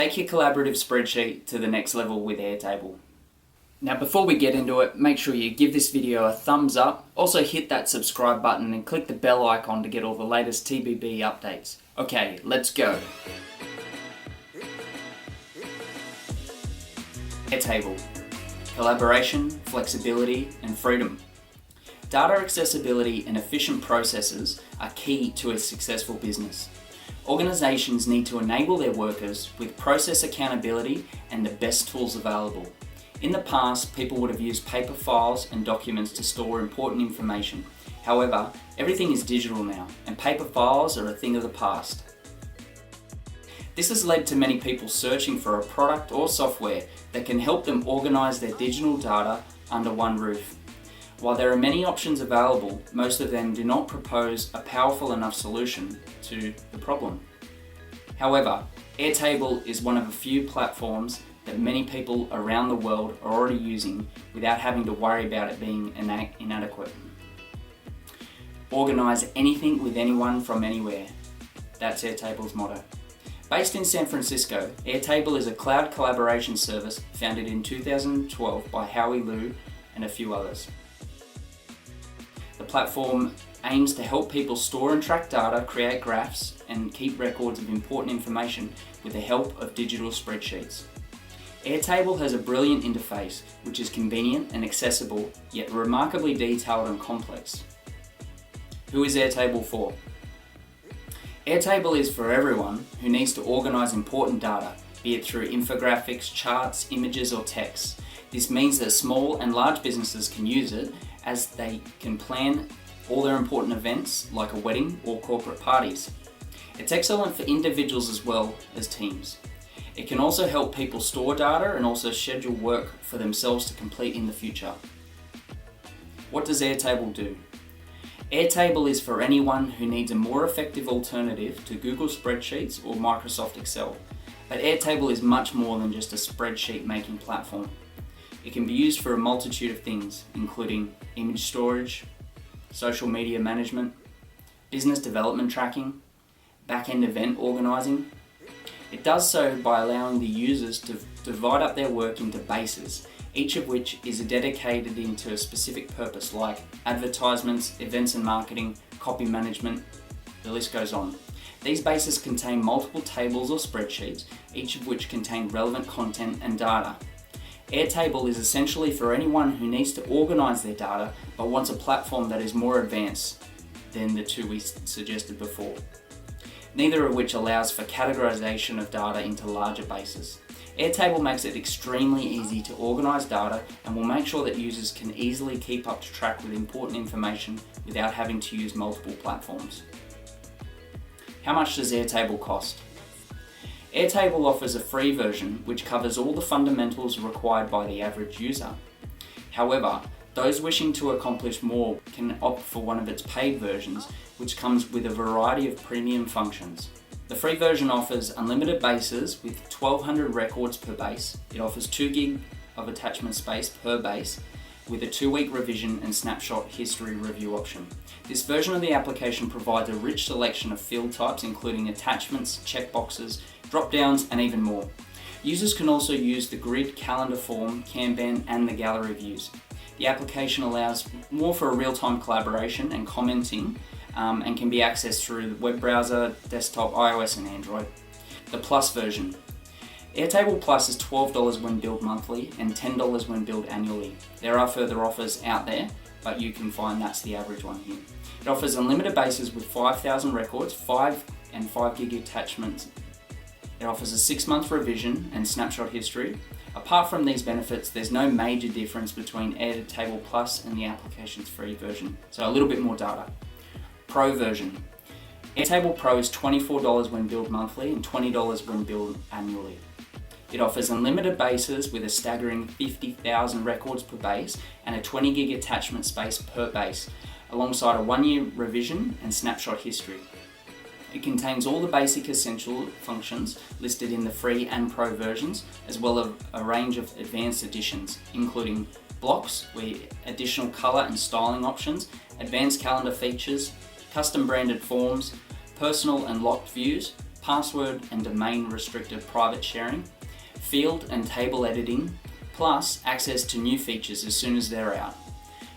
Take your collaborative spreadsheet to the next level with Airtable. Now before we get into it, make sure you give this video a thumbs up, also hit that subscribe button and click the bell icon to get all the latest TBB updates. Okay, let's go. Airtable. Collaboration, flexibility and freedom. Data accessibility and efficient processes are key to a successful business. Organizations need to enable their workers with process accountability and the best tools available. In the past, people would have used paper files and documents to store important information. However, everything is digital now, and paper files are a thing of the past. This has led to many people searching for a product or software that can help them organize their digital data under one roof. While there are many options available, most of them do not propose a powerful enough solution to the problem. However, Airtable is one of a few platforms that many people around the world are already using without having to worry about it being inadequate. Organize anything with anyone from anywhere. That's Airtable's motto. Based in San Francisco, Airtable is a cloud collaboration service founded in 2012 by Howie Liu and a few others. The platform aims to help people store and track data, create graphs, and keep records of important information with the help of digital spreadsheets. Airtable has a brilliant interface which is convenient and accessible, yet remarkably detailed and complex. Who is Airtable for? Airtable is for everyone who needs to organize important data, be it through infographics, charts, images, or text. This means that small and large businesses can use it as they can plan all their important events like a wedding or corporate parties. It's excellent for individuals as well as teams. It can also help people store data and also schedule work for themselves to complete in the future. What does Airtable do? Airtable is for anyone who needs a more effective alternative to Google Spreadsheets or Microsoft Excel. But Airtable is much more than just a spreadsheet-making platform. It can be used for a multitude of things, including image storage, social media management, business development tracking, back-end event organizing. It does so by allowing the users to divide up their work into bases, each of which is dedicated into a specific purpose like advertisements, events and marketing, copy management, the list goes on. These bases contain multiple tables or spreadsheets, each of which contain relevant content and data. Airtable is essentially for anyone who needs to organize their data but wants a platform that is more advanced than the two we suggested before, neither of which allows for categorization of data into larger bases. Airtable makes it extremely easy to organize data and will make sure that users can easily keep up to track with important information without having to use multiple platforms. How much does Airtable cost? Airtable offers a free version which covers all the fundamentals required by the average user. However, those wishing to accomplish more can opt for one of its paid versions, which comes with a variety of premium functions. The free version offers unlimited bases with 1200 records per base. It offers 2 GB of attachment space per base with a 2-week revision and snapshot history review option. This version of the application provides a rich selection of field types including attachments, checkboxes, drop-downs and even more. Users can also use the grid, calendar form, Kanban and the gallery views. The application allows more for a real-time collaboration and commenting and can be accessed through the web browser, desktop, iOS and Android. The Plus version. Airtable Plus is $12 when billed monthly and $10 when billed annually. There are further offers out there, but you can find that's the average one here. It offers unlimited bases with 5,000 records, 5 and 5 gig attachments. It offers a 6-month revision and snapshot history. Apart from these benefits, there's no major difference between Airtable Plus and the application's free version, so a little bit more data. Pro version. Airtable Pro is $24 when billed monthly and $20 when billed annually. It offers unlimited bases with a staggering 50,000 records per base and a 20 gig attachment space per base, alongside a 1-year revision and snapshot history. It contains all the basic essential functions listed in the free and pro versions, as well as a range of advanced additions, including blocks with additional color and styling options, advanced calendar features, custom branded forms, personal and locked views, password and domain restricted private sharing, field and table editing, plus access to new features as soon as they're out.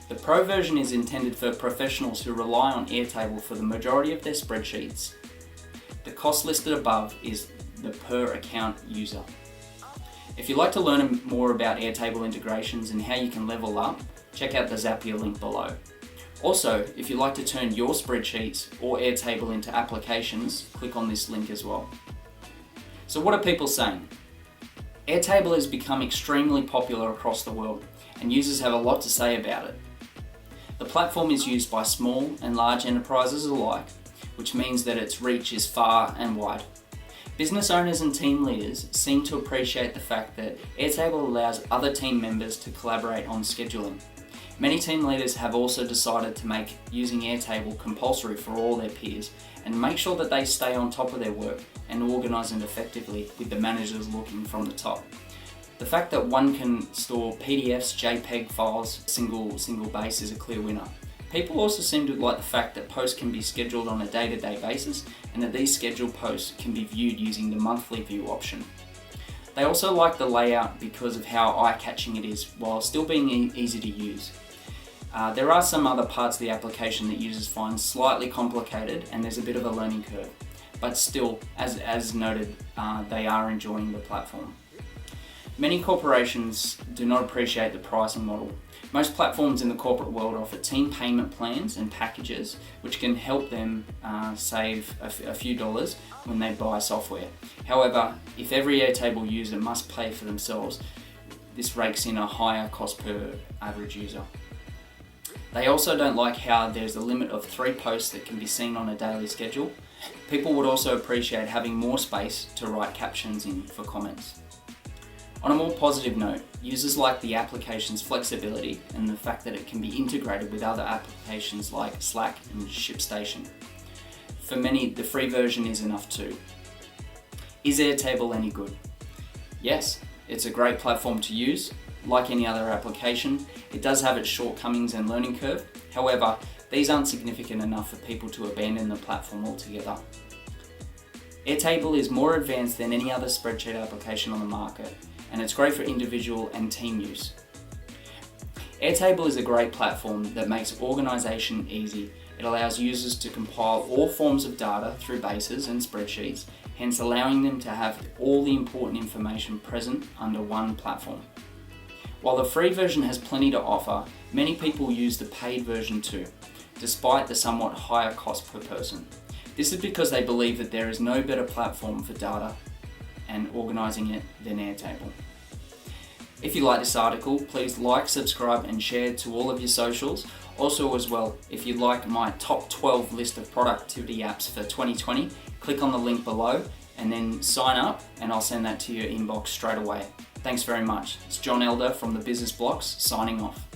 The Pro version is intended for professionals who rely on Airtable for the majority of their spreadsheets. The cost listed above is the per account user. If you'd like to learn more about Airtable integrations and how you can level up, check out the Zapier link below. Also, if you'd like to turn your spreadsheets or Airtable into applications, click on this link as well. So what are people saying? Airtable has become extremely popular across the world, and users have a lot to say about it. The platform is used by small and large enterprises alike, which means that its reach is far and wide. Business owners and team leaders seem to appreciate the fact that Airtable allows other team members to collaborate on scheduling. Many team leaders have also decided to make using Airtable compulsory for all their peers and make sure that they stay on top of their work and organise it effectively, with the managers looking from the top. The fact that one can store PDFs, JPEG files, single base is a clear winner. People also seem to like the fact that posts can be scheduled on a day-to-day basis and that these scheduled posts can be viewed using the monthly view option. They also like the layout because of how eye-catching it is while still being easy to use. There are some other parts of the application that users find slightly complicated and there's a bit of a learning curve, but still, as noted, they are enjoying the platform. Many corporations do not appreciate the pricing model. Most platforms in the corporate world offer team payment plans and packages which can help them save a few dollars when they buy software. However, if every Airtable user must pay for themselves, this rakes in a higher cost per average user. They also don't like how there's a limit of 3 posts that can be seen on a daily schedule. People would also appreciate having more space to write captions in for comments. On a more positive note, users like the application's flexibility and the fact that it can be integrated with other applications like Slack and ShipStation. For many, the free version is enough too. Is Airtable any good? Yes, it's a great platform to use. Like any other application, it does have its shortcomings and learning curve. However, these aren't significant enough for people to abandon the platform altogether. Airtable is more advanced than any other spreadsheet application on the market, and it's great for individual and team use. Airtable is a great platform that makes organisation easy. It allows users to compile all forms of data through bases and spreadsheets, hence allowing them to have all the important information present under one platform. While the free version has plenty to offer, many people use the paid version too, despite the somewhat higher cost per person. This is because they believe that there is no better platform for data and organising it than Airtable. If you like this article, please like, subscribe and share it to all of your socials. Also as well, if you'd like my top 12 list of productivity apps for 2020, click on the link below and then sign up and I'll send that to your inbox straight away. Thanks very much. It's John Elder from the Business Blocks signing off.